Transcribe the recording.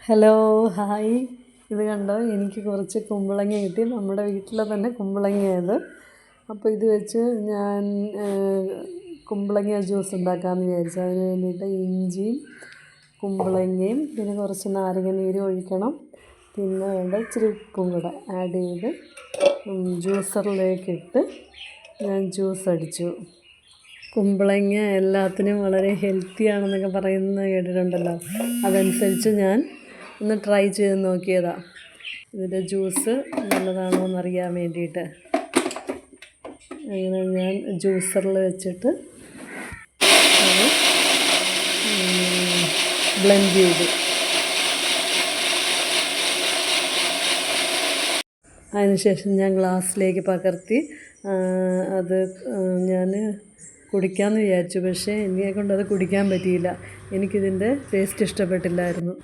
Hello hi. ഇത് കണ്ടോ, എനിക്ക് കുറച്ച് കുമ്പളങ്ങ കിട്ടി. നമ്മുടെ വീട്ടിലെ തന്നെ കുമ്പളങ്ങയത്. അപ്പോൾ ഇത് വെച്ച് ഞാൻ കുമ്പളങ്ങ ജ്യൂസ് ഉണ്ടാക്കാമെന്ന് വിചാരിച്ചു. അതിന് വേണ്ടിയിട്ട് ഇഞ്ചിയും കുമ്പളങ്ങയും പിന്നെ കുറച്ച് നാരങ്ങ നീരും ഒഴിക്കണം. പിന്നെ വേണ്ട ഇച്ചിരി ഉപ്പും കൂടെ ആഡ് ചെയ്ത് ജ്യൂസറിലേക്കിട്ട് ഞാൻ ജ്യൂസ് അടിച്ചു. കുമ്പളങ്ങ എല്ലാത്തിനും വളരെ ഹെൽത്തിയാണെന്നൊക്കെ പറയുന്നത് കേട്ടിട്ടുണ്ടല്ലോ. അതനുസരിച്ച് ഞാൻ ഒന്ന് ട്രൈ ചെയ്ത് നോക്കിയതാണ്. ഇതിൻ്റെ ജ്യൂസ് നല്ലതാണോ എന്നറിയാൻ വേണ്ടിയിട്ട്. അങ്ങനെ ഞാൻ ജ്യൂസറിൽ വെച്ചിട്ട് അത് ബ്ലെൻഡ് ചെയ്തു. അതിനുശേഷം ഞാൻ ഗ്ലാസ്സിലേക്ക് പകർത്തി അത് ഞാൻ കുടിക്കാമെന്ന് വിചാരിച്ചു. പക്ഷേ എന്നെക്കൊണ്ടത് കുടിക്കാൻ പറ്റിയില്ല. എനിക്കിതിൻ്റെ ടേസ്റ്റ് ഇഷ്ടപ്പെട്ടില്ലായിരുന്നു.